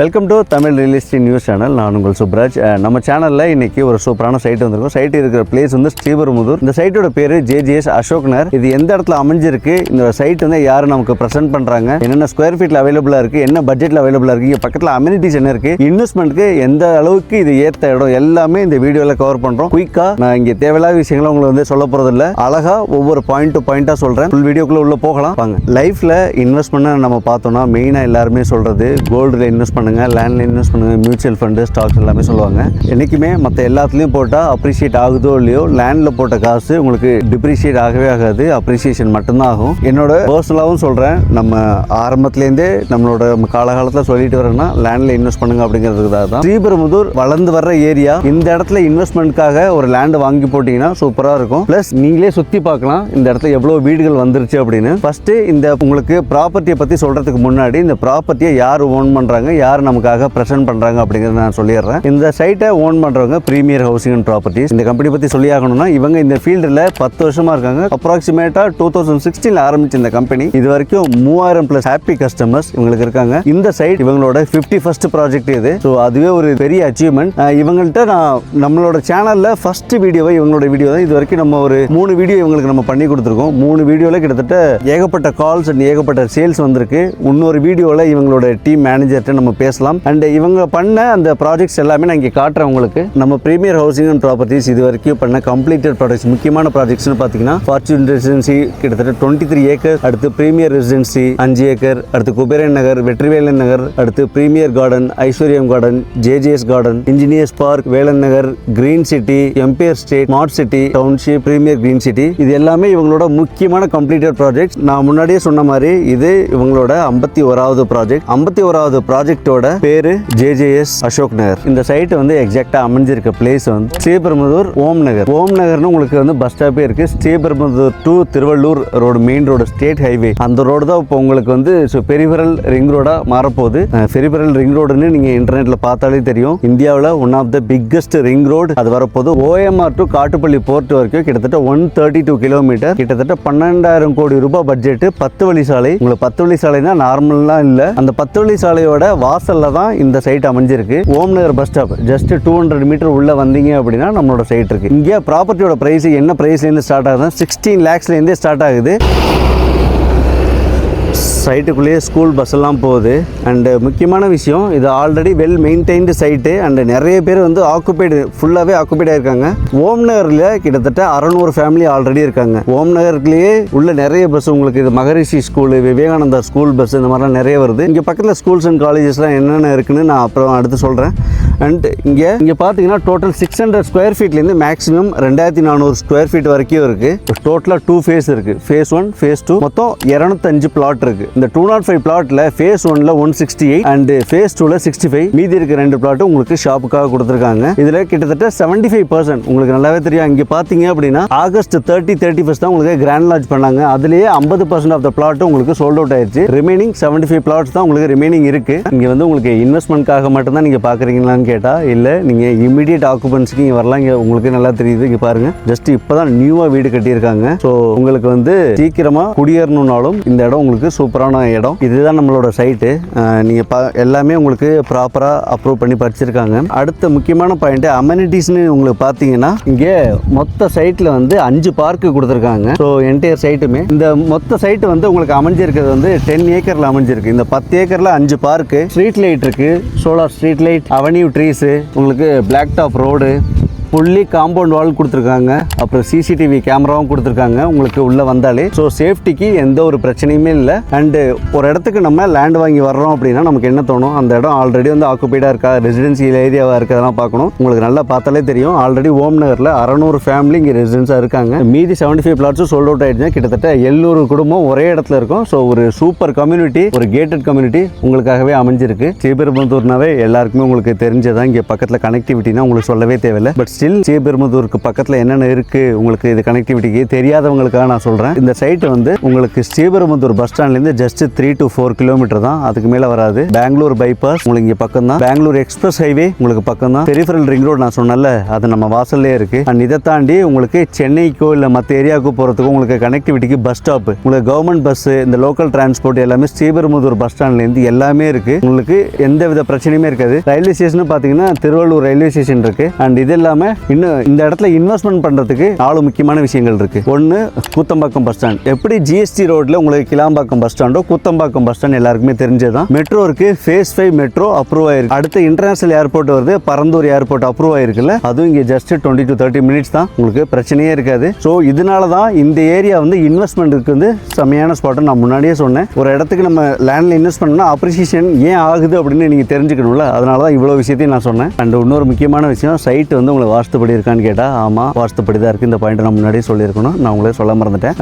Welcome to Tamil real estate news channel. நான் உங்கள் சுப்ராஜ். நம்ம சேனலில் இன்னைக்கு ஒரு சூப்பரான சைட் வந்திருக்கும். சைட் இருக்கிற பிளேஸ் வந்து ஸ்ரீபெரும்புதூர். இந்த சைட்டோட பேர் JJS அசோக் நகர். இது எந்த இடத்துல அமைஞ்சிருக்கு, இந்த சைட் வந்து யார் நமக்கு ப்ரெசென்ட் பண்ணுறாங்க, என்னென்ன ஸ்கொயர் ஃபீட்டில் அவைலபிளாக இருக்குது, என்ன பட்ஜெட்டில் அவைலபிளாக இருக்குது, இங்கே பக்கத்தில் அம்யூனிட்டிஸ் என்ன இருக்குது, இன்வெஸ்ட்மெண்ட்டுக்கு எந்த அளவுக்கு இது ஏற்ற இடம் எல்லாமே இந்த வீடியோவில் கவர் பண்ணுறோம். குயிக்காக நான் இங்கே தேவையில்லாத விஷயங்களை உங்களுக்கு வந்து சொல்ல போகிறதில்ல, அழகாக ஒவ்வொரு பாயிண்ட் டு பாயிண்ட்டாக சொல்கிறேன். ஃபுல் வீடியோக்குள்ளே உள்ளே போகலாம் வாங்க. லைஃப்பில் இன்வெஸ்ட்மெண்ட் நம்ம பார்த்தோம்னா மெயினாக எல்லாருமே சொல்கிறது கோல்டில் இன்வெஸ்ட் பண்ணுங்க, லேண்ட்ல இன்வெஸ்ட் பண்ணுங்க, மியூச்சுவல் ஃபண்டு, ஸ்டாக்ஸ் எல்லாமே சொல்லுவாங்க. என்றைக்குமே மற்ற எல்லாத்துலேயும் போட்டால் அப்ரிஷியேட் ஆகுதோ இல்லையோ, லேண்டில் போட்ட காசு உங்களுக்கு டிப்ரிஷியேட் ஆகவே ஆகாது, அப்ரிசியேஷன் மட்டும்தான் ஆகும். என்னோட பர்சனலாகவும் சொல்கிறேன், நம்ம ஆரம்பத்துலேருந்தே நம்மளோட காலகாலத்தில் சொல்லிட்டு வரேன்னா லேண்டில் இன்வெஸ்ட் பண்ணுங்க அப்படிங்கிறதுக்காக தான். ஸ்ரீபெரும்புதூர் வளர்ந்து வர்ற ஏரியா. இந்த இடத்துல இன்வெஸ்ட்மெண்ட்காக ஒரு லேண்டு வாங்கி போட்டிங்கன்னா சூப்பராக இருக்கும். ப்ளஸ் நீங்களே சுற்றி பார்க்கலாம் இந்த இடத்துல எவ்வளோ வீடுகள் வந்துருச்சு அப்படின்னு. ஃபஸ்ட்டு இந்த உங்களுக்கு ப்ராப்பர்ட்டியை பற்றி சொல்கிறதுக்கு முன்னாடி இந்த ப்ராப்பர்ட்டியை யார் ஓன் பண்ணுறாங்க, யார் நமக்காக ப்ரெசென்ட் பண்ணுறாங்க அப்படிங்கிறத நான் சொல்லிடுறேன். இந்த சைட்டை ஓன் பண்ணுறவங்க ப்ரீமியர் ஹவுசிங் அண்ட் ப்ராப்பர்ட்டிஸ். இந்த கம்பெனி பற்றி சொல்லி ஆகணும்னா இவங்க இந்த ஃபீல்டில் 10 வருஷமாக இருக்காங்க. அப்ராக்சிமேட்டாக 2016 ஆரம்பிச்ச இந்த கம்பெனி இது வரைக்கும் 3000+ ஹாப்பி கஸ்டமர்ஸ் இவங்களுக்கு இருக்காங்க. இந்த சைட் இவங்களோட 51st ப்ராஜெக்ட் இது. ஸோ அதுவே ஒரு பெரிய அச்சீவ்மெண்ட். இவங்கள்ட்ட நான் நம்மளோட சேனலில் ஃபர்ஸ்ட் வீடியோவை இவங்களோட வீடியோ தான். இது வரைக்கும் நம்ம ஒரு 3 வீடியோ இவங்களுக்கு நம்ம பண்ணி கொடுத்துருக்கோம். 3 வீடியோவில் கிட்டத்தட்ட ஏகப்பட்ட கால்ஸ் அண்ட் ஏகப்பட்ட சேல்ஸ் வந்திருக்கு. இன்னொரு வீடியோவில் இவங்களோட டீம் மேனேஜர்கிட்ட நம்ம பேசலாம். அண்ட் இவங்க பண்ண அந்த ப்ராஜெக்ட்ஸ் எல்லாமே நான் இங்கே காட்டுறேன் உங்களுக்கு. நம்ம ப்ரீமியர் ஹவுசிங் அண்ட் ப்ராப்பர்ட்டிஸ் இது வரைக்கும் பண்ண கம்ப்ளீட்டட் ப்ராஜெக்ட்ஸ், முக்கியமான ப்ராஜெக்ட்ஸ்னு பார்த்தீங்கன்னா ஃபார்ச்சூன் ரெசிடென்சி கிட்டத்தட்ட 23 ஏக்கர், அடுத்து ப்ரீமியர் ரெசிடென்சி 5 ஏக்கர், அடுத்து குபேரன் நகர், வெற்றிவேலன் நகர், அடுத்து premier garden, Aishwaryam garden, JJS garden, engineers park, Velan Nagar, green city, empire state, smart city township, premier green city, இது எல்லாமே இவங்களோட முக்கியமான கம்ப்ளீட்டட் ப்ராஜெக்ட். நான் முன்னாடியே சொன்ன மாதிரி இது இவங்களோட 51வது ப்ராஜெக்ட். 51வது ப்ராஜெக்டோட பேரு JJS அசோக் நகர். இந்த சைட் வந்து எக்ஸாக்டா அமைஞ்சிருக்க பிளேஸ் வந்து ஸ்ரீபெரும்புதூர் ஓம் நகர். ஓம் நகர்னு உங்களுக்கு வந்து பஸ் ஸ்டாப்பே இருக்கு. Sriperumbudur to Tiruvallur road, main road, state highway, அந்த ரோடு தான் இப்போ உங்களுக்கு வந்து பெரிஃபெரல் ரிங் ரோடா மாறப்போகுது. பெரிஃபெரல் ரிங் ரோடுன்னு நீங்க இன்டர்நெட்ல பார்த்தாலே தெரியும். இந்தியாவில் one of the biggest ring road அது வரப்போகுது. OMR டு காட்டுப்பள்ளி போர்ட் வரைக்கும் கிட்டத்தட்ட 132 கிலோமீட்டர், கிட்டத்தட்ட 12,000 கோடி ரூபாய் பட்ஜெட். 10 வழி சாலை. உங்களுக்கு 10 வழி சாலைனா நார்மல்லாம் இல்லை, அந்த 10 வழி சாலையோட வாசல்ல தான் இந்த சைட் அமைஞ்சிருக்கு. ஓம் நகர் பஸ் ஸ்டாப் ஜஸ்ட் 200 மீட்டர் உள்ள வந்தீங்க அப்படின்னா நம்மளோட சைட் இருக்கு. இங்கே ப்ராப்பர்ட்டியோட பிரைஸ் என்ன பிரைஸ்லேருந்து ஸ்டார்ட் ஆகுதுன்னா 16 lakhsலேருந்தே ஸ்டார்ட் ஆகுது. சைட்டுக்குள்ளேயே ஸ்கூல் பஸ் எல்லாம் போகுது. அண்டு முக்கியமான விஷயம், இது already well maintained site. And நிறைய பேர் வந்து ஆக்குபைடு, ஃபுல்லாகவே ஆக்குபைடாக இருக்காங்க. ஓம் நகரில் கிட்டத்தட்ட 600 ஃபேமிலி ஆல்ரெடி இருக்காங்க. ஓம் நகருக்குள்ளேயே உள்ள நிறைய பஸ் உங்களுக்கு இது மகரிஷி ஸ்கூலு, விவேகானந்தா ஸ்கூல் பஸ், இந்த மாதிரிலாம் நிறைய வருது. இங்கே பக்கத்தில் ஸ்கூல்ஸ் அண்ட் காலேஜஸ்லாம் என்னென்ன இருக்குன்னு நான் அப்புறம் அடுத்து சொல்கிறேன். அண்ட் இங்கே பார்த்தீங்கன்னா டோட்டல் 600 ஸ்கொயர் ஃபீட்லேருந்து மேக்ஸிமம் 2400 ஸ்கொயர் ஃபீட் வரைக்கும் இருக்குது. டோட்டலாக 2 ஃபேஸ் இருக்குது. ஃபேஸ் 1, ஃபேஸ் 2, மொத்தம் 205 பிளாட் இருக்குது. இந்த 205 பிளாட்டில் ஃபேஸ் 1ல 168 அண்ட் ஃபேஸ் 2ல 65, மீதி இருக்க 2 பிளாட்டும் உங்களுக்கு ஷாப்புக்காக கொடுத்துருக்காங்க. இதில் கிட்டத்தட்ட 75% உங்களுக்கு நல்லாவே தெரியும். இங்கே பார்த்தீங்க அப்படின்னா ஆகஸ்ட் 31st தான் உங்களுக்கு கிராண்ட் லான்ச் பண்ணாங்க. அதுலேயே 50% ஆஃப் த பிளாட்டும் உங்களுக்கு சோல்ட் அவுட் ஆயிடுச்சு. ரிமைனிங் 75 பிளாட்ஸ் தான் உங்களுக்கு ரிமைனிங் இருக்கு. இங்கே வந்து உங்களுக்கு இன்வெஸ்ட்மெண்ட்காக மட்டும்தான் நீங்கள் பார்க்குறீங்களான்னு கேட்டால் இல்லை, நீங்கள் இமீடியட் ஆக்குபன்ஸுக்கு இங்கே வரலாம். இங்கே உங்களுக்கு நல்லா தெரியுது. இங்கே பாருங்க, ஜஸ்ட் இப்போ தான் நியூவாக வீடு கட்டியிருக்காங்க. ஸோ உங்களுக்கு வந்து சீக்கிரமாக குடியேறணும்னாலும் இந்த இடம் உங்களுக்கு சூப்பரான இடம். இதுதான் நம்மளோட சைட்டு. நீங்க எல்லாமே உங்களுக்கு ப்ராப்பரா அப்ரூவ் பண்ணி படிச்சிருக்காங்க. அடுத்த முக்கியமான பாயிண்ட் அமெனிட்டிஸ்னு உங்களுக்கு பார்த்தீங்கன்னா இங்கே மொத்த சைட்ல வந்து 5 பார்க்கு கொடுத்துருக்காங்க. ஸோ என்டையர் சைட்டுமே இந்த மொத்த சைட்டு வந்து உங்களுக்கு அமைஞ்சிருக்கிறது வந்து 10 ஏக்கர்ல அமைஞ்சிருக்கு. இந்த 10 ஏக்கர்ல 5 பார்க்கு, ஸ்ட்ரீட் லைட் இருக்கு, solar street light, avenue trees, உங்களுக்கு black top road, fully compound wall கொடுத்துருக்காங்க. அப்புறம் CCTV கேமராவும் கொடுத்துருக்காங்க உங்களுக்கு உள்ளே வந்தாலே. ஸோ சேஃப்டிக்கு எந்த ஒரு பிரச்சனையுமே இல்லை. அண்டு ஒரு இடத்துக்கு நம்ம லேண்ட் வாங்கி வர்றோம் அப்படின்னா நமக்கு என்ன தோணும், அந்த இடம் ஆல்ரெடி வந்து ஆக்குபைடாக இருக்கா, ரெசிடென்சியல் ஏரியாவாக இருக்கிறதெல்லாம் பார்க்கணும். உங்களுக்கு நல்லா பார்த்தாலே தெரியும். ஆல்ரெடி ஓம் நகரில் 600 ஃபேமிலி இங்கே ரெசிடென்ஸாக இருக்காங்க. மீதி 75 பிளாட்ஸும் சோல்ட் அவுட் ஆகிடுச்சு. கிட்டத்தட்ட 700 குடும்பம் ஒரே இடத்துல இருக்கும். ஸோ ஒரு சூப்பர் கம்யூனிட்டி, ஒரு கேட்டட் கம்யூனிட்டி உங்களுக்காகவே அமைஞ்சிருக்கு. ஸ்ரீபெரும்புதூர்னாவே எல்லாருக்குமே உங்களுக்கு தெரிஞ்சதான். இங்கே பக்கத்தில் கனெக்டிவிட்டினா உங்களுக்கு சொல்லவே தேவையில்லை. பட் ஸ்டில் ஸ்ரீபெரும்புதூருக்கு பக்கத்தில் என்னென்ன இருக்குது உங்களுக்கு இது கனெக்டிவிட்டிக்கு தெரியாதவங்களுக்காக நான் சொல்கிறேன். இந்த சைட் வந்து உங்களுக்கு ஸ்ரீபெரும்புதூர் பஸ் ஸ்டாண்ட்லேருந்து ஜஸ்ட் 3 to 4 கிலோமீட்டர் தான், அதுக்கு மேலே வராது. பெங்களூர் பைபாஸ் உங்களுக்கு இங்கே பக்கம் தான். பெங்களூர் எக்ஸ்பிரஸ் ஹைவே உங்களுக்கு பக்கம் தான். பெரிஃபரல் ரிங் ரோடு நான் சொன்னல, அது நம்ம வாசல்லே இருக்குது. அண்ட் இதை தாண்டி உங்களுக்கு சென்னைக்கோ இல்லை மற்ற ஏரியாவுக்கு போகிறதுக்கோ உங்களுக்கு கனெக்டிவிட்டிக்கு பஸ் ஸ்டாப், உங்களுக்கு கவர்மெண்ட் பஸ், இந்த லோக்கல் டிரான்ஸ்போர்ட் எல்லாமே ஸ்ரீபெரும்புதூர் பஸ் ஸ்டாண்ட்லேருந்து எல்லாமே இருக்குது. உங்களுக்கு எந்த வித பிரச்சனையுமே இருக்காது. ரயில்வே ஸ்டேஷன் பார்த்தீங்கன்னா திருவள்ளூர் ரயில்வே ஸ்டேஷன் இருக்குது. அண்ட் இது இல்லாமல் இன்னும் இந்த இடத்துல இன்வெஸ்ட்மெண்ட் பண்ணுறதுக்கு 4 முக்கியமான விஷயங்கள் இருக்குது. ஒன்று கூத்தம்பாக்கம் பஸ் ஸ்டாண்ட். எப்படி ஜிஎஸ்டி ரோட்டில் உங்களுக்கு Kilambakkam bus ஸ்டாண்டோ Koothambakkam bus stand எல்லாருக்குமே தெரிஞ்சதான். மெட்ரோ இருக்கு, ஃபேஸ் 5 மெட்ரோ அப்ரூவ் ஆயிருக்கு. அடுத்து இன்டர்நேஷனல் ஏர்போர்ட் வருது, பரந்தூர் ஏர்போர்ட் அப்ரூவ் ஆயிருக்குல்ல, அதுவும் இங்கே ஜஸ்ட் 20 to 30 மினிட்ஸ் தான், உங்களுக்கு பிரச்சனையே இருக்காது. ஸோ இதனால தான் இந்த ஏரியா வந்து இன்வெஸ்ட்மெண்ட்டுக்கு வந்து செம்மையான ஸ்பாட். நான் முன்னாடியே சொன்னேன், ஒரு இடத்துக்கு நம்ம லேண்டில் இன்வெஸ்ட் பண்ணோம்னா அப்ரிசியேஷன் ஏன் ஆகுது அப்படின்னு நீங்கள் தெரிஞ்சுக்கணும்ல, அதனால தான் இவ்வளோ விஷயத்தையும் நான் சொன்னேன். அண்ட் இன்னொரு முக்கியமான விஷயம், சைட் வந்து உங்களுக்கு வாஸ்துப்படி இருக்கான்னு கேட்டால் ஆமாம் வாஸ்துப்படி தான் இருக்குது. இந்த பாயிண்ட் நான் முன்னாடியே சொல்லியிருக்கணும், நான் உங்களே சொல்ல மறந்துட்டேன்.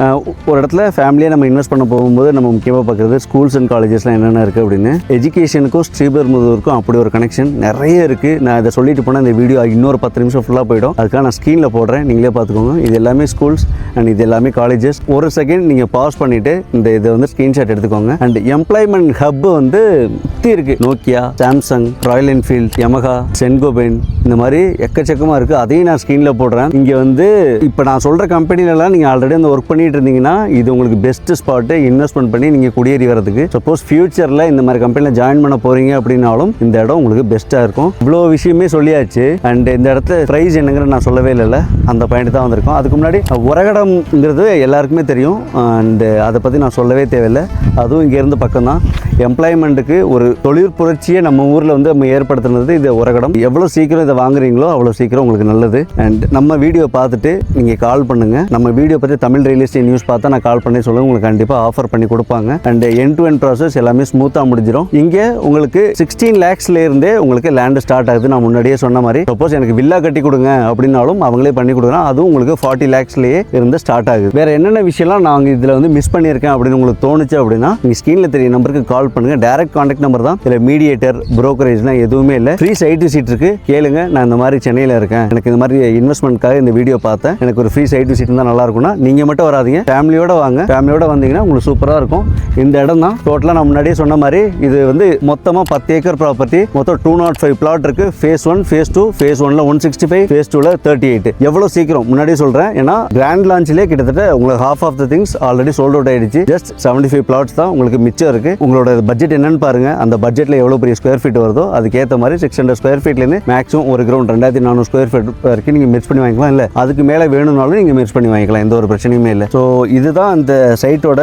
ஒரு இடத்துல ஃபேமிலியாக நம்ம இன்வெஸ்ட் பண்ண போகும்போது நம்ம முக்கியமாக பார்க்குறது ஸ்கூல்ஸ் அண்ட் காலேஜஸ்லாம் என்னென்ன இருக்குது அப்படின்னு. எஜுகேஷனுக்கும் ஸ்ரீபெரும்புதூருக்கும் அப்படி ஒரு கனெக்ஷன் நிறைய இருக்குது. நான் இதை சொல்லிட்டு போனால் இந்த வீடியோ இன்னொரு 10 நிமிஷம் ஃபுல்லாக போயிடும். அதுக்காக நான் ஸ்க்ரீனில் போடுறேன், நீங்களே பார்த்துக்கோங்க. இது எல்லாமே ஸ்கூல்ஸ் அண்ட் இது எல்லாமே காலேஜஸ். ஒரு செகண்ட் நீங்கள் பாஸ் பண்ணிவிட்டு இந்த இதை வந்து ஸ்க்ரீன்ஷாட் எடுத்துக்கோங்க. அண்ட் எம்ப்ளாய்மெண்ட் ஹப் வந்து சுற்றி இருக்குது. Nokia, Samsung, Royal Enfield, Yamaha, Saint Gobain, இந்த மாதிரி எக்கச்சக்கமாக இருக்குது. அதையும் நான் ஸ்க்ரீனில் போடுறேன். இங்கே வந்து இப்போ நான் சொல்கிற கம்பெனிலலாம் நீங்கள் ஆல்ரெடி அந்த ஒர்க் பண்ணிட்டு இருந்தீங்கன்னா இது உங்களுக்கு பெஸ்ட் ஸ்பாட்டு இன்வெஸ்ட்மெண்ட் பண்ணி நீங்கள் குடியேறி வரதுக்கு. சப்போஸ் ஃபியூச்சரில் இந்த மாதிரி கம்பெனியில் ஜாயின் பண்ண போகிறீங்க அப்படின்னாலும் இந்த இடம் உங்களுக்கு பெஸ்ட்டாக இருக்கும். இவ்வளோ விஷயமே சொல்லியாச்சு. அண்ட் இந்த இடத்துல ப்ரைஸ் என்னங்கிற நான் சொல்லவே இல்லை, அந்த பாயிண்ட் தான் வந்திருக்கும். அதுக்கு முன்னாடி உரகடம்ங்கிறது எல்லாருக்குமே தெரியும். அண்ட் அதை பற்றி நான் சொல்லவே தேவையில்லை, அதுவும் இங்கேருந்து பக்கம் தான். எம்ப்ளாய்மெண்ட்டுக்கு ஒரு தொழில் புரட்சியை நம்ம ஊரில் வந்து நம்ம ஏற்படுத்துனது இது உரகடம். எவ்வளோ சீக்கிரம் இதை வாங்குறீங்களோ அவ்வளோ சீக்கிரம் உங்களுக்கு நல்லது. அண்ட் நம்ம வீடியோ பார்த்துட்டு நீங்கள் கால் பண்ணுங்கள். நம்ம வீடியோ பற்றி தமிழ் ரியல் எஸ்டேட் நியூஸ் பார்த்தா நான் கால் பண்ணி சொல்லுங்கள், உங்களுக்கு கண்டிப்பாக ஆஃபர் பண்ணி கொடுப்பாங்க. And end to end process எல்லாமே ஸ்மூத்தாக முடிஞ்சிடும். இங்கே உங்களுக்கு 16 lakhsலேருந்தே உங்களுக்கு லேண்டு ஸ்டார்ட் ஆகுது. நான் முன்னாடியே சொன்ன மாதிரி சப்போஸ் எனக்கு வில்லா கட்டி கொடுங்க அப்படின்னாலும் அவங்களே பண்ணி கொடுக்குறோம். அதுவும் உங்களுக்கு 40 lakhsலேயே இருந்து ஸ்டார்ட் ஆகுது. வேறு என்னென்ன விஷயம்லாம் நாங்கள் இதில் வந்து மிஸ் பண்ணியிருக்கேன் அப்படின்னு உங்களுக்கு தோணுச்சு அப்படின்னா நீங்கள் ஸ்க்ரீனில் தெரிய நம்பருக்கு கால் பண்ணுங்க. டைரக்ட் கான்டாக்ட் நம்பர் தான். இதில் மீடியேட்டர் புரோக்கரேஜ்லாம் எதுவுமே இல்லை. ஃப்ரீ சைட் விசிட் இருக்கு, கேளுங்க. நான் இந்த மாதிரி சென்னையில் இருக்கேன், எனக்கு இந்த மாதிரி இன்வெஸ்ட்மெண்ட்காக இந்த வீடியோ பார்த்தேன், எனக்கு ஒரு ஃப்ரீ சைட் விசிட் தான் நல்லா இருக்கும்னா நீங்கள் மட்டும் வராதீங்க, ஃபேமிலியோட வாங்க. ஃபேமிலியோட வந்தீங்கன்னா உங்களுக்கு சூப்பராக இருக்கும். இந்த இடம் தான் டோட்டலாக நான் முன்னாடியே சொன்ன மாதிரி இது வந்து மொத்தமாக 10 ஏக்கர் ப்ராப்பர்ட்டி. மொத்தம் 205 பிளாட் இருக்கு. ஃபேஸ் 1, ஃபேஸ் 2, ஃபேஸ் 1ல 165, ஃபேஸ் 2ல 38. எவ்வளோ சீக்கிரம் முன்னாடியே சொல்கிறேன், ஏன்னா கிராண்ட் லான்ச்லேயே கிட்டத்தட்ட உங்களுக்கு half of the things already sold out ஆயிடுச்சு. ஜஸ்ட் 75 பிளாட்ஸ் தான் உங்களுக்கு மிச்சம் இருக்கு. உங்களோட பட்ஜெட் என்னன்னு பாருங்க, அந்த பட்ஜெட்ல எவ்வளவு பெரிய ஸ்கொயர் ஃபீட் வருதோ அதுக்கேற்ற மாதிரி 600 ஸ்கொயர் ஃபீட்லேருந்து மேக்ஸிமம் ஒரு கிரவுண்ட் 2400 ஸ்கொயர் ஃபீட் வரைக்கும் நீங்கள் மிக்ஸ் பண்ணி வாங்கிக்கலாம். இல்லை அதுக்கு மேலே வேணும்னாலும் நீங்கள் மிக்ஸ் பண்ணி வாங்கிக்கலாம், எந்த ஒரு பிரச்சனையுமே இல்லை. ஸோ இதுதான் அந்த சைட்டோட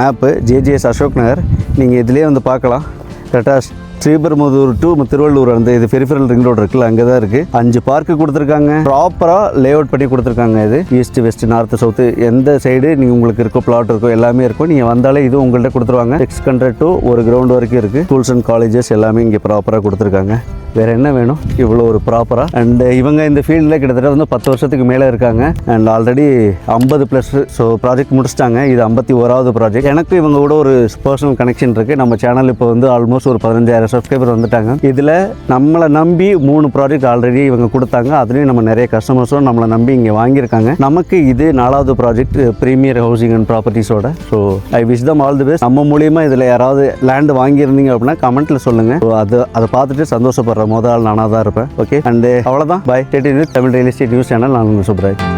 மேப்பு, ஜேஜேஎஸ் அசோக் நகர். நீங்கள் இதுலேயே வந்து பார்க்கலாம். கரெக்டாக ஸ்ரீபெரும்புதூர் டு திருவள்ளூர் அந்த இது பெரிஃபரல் ரிங் ரோடு இருக்குல்ல, அங்கே தான் இருக்குது. 5 பார்க்கு கொடுத்துருக்காங்க, ப்ராப்பராக லே அவுட் பண்ணி கொடுத்துருக்காங்க. இது ஈஸ்ட் வெஸ்ட் நார்த் சவுத்து எந்த சைடு நீங்கள் உங்களுக்கு இருக்கோ பிளாட் இருக்கோ எல்லாமே இருக்கும். நீங்கள் வந்தாலே இது உங்கள்கிட்ட கொடுத்துருவாங்க. 600 to ஒரு கிரவுண்ட் வரைக்கும் இருக்குது. ஸ்கூல்ஸ் அண்ட் காலேஜஸ் எல்லாமே இங்கே ப்ராப்பராக கொடுத்துருக்காங்க. வேறு என்ன வேணும், இவ்வளோ ஒரு ப்ராப்பராக. அண்ட் இவங்க இந்த ஃபீல்டில் கிட்டத்தட்ட வந்து 10 வருஷத்துக்கு மேலே இருக்காங்க. அண்ட் ஆல்ரெடி 50+ ஸோ ப்ராஜெக்ட் முடிச்சிட்டாங்க. இது 51வது ப்ராஜெக்ட். எனக்கு இவங்க கூட ஒரு பர்சனல் கனெக்ஷன் இருக்குது. நம்ம சேனல் இப்போ வந்து ஆல்மோஸ்ட் ஒரு 15,000 சப்ஸ்கிரைபர் வந்துட்டாங்க. இதில் நம்மளை நம்பி 3 ப்ராஜெக்ட் ஆல்ரெடி இவங்க கொடுத்தாங்க. அதுலேயும் நம்ம நிறைய கஸ்டமர்ஸும் நம்மளை நம்பி இங்கே வாங்கியிருக்காங்க. நமக்கு இது 4வது ப்ராஜெக்ட் பிரீமியர் ஹவுசிங் அண்ட் ப்ராப்பர்ட்டிஸோட. So I wish them all the best. நம்ம மூலியமாக இதில் யாராவது லேண்ட் வாங்கியிருந்தீங்க அப்படின்னா கமெண்ட்டில் சொல்லுங்கள். ஸோ அதை பார்த்துட்டு சந்தோஷப்படுற முதல் நானாக தான் இருப்பேன். ஓகே, அண்ட் அவ்வளோதான். Bye. Tamil real estate news channel, நான் உங்கள் சுப்ராஜ்.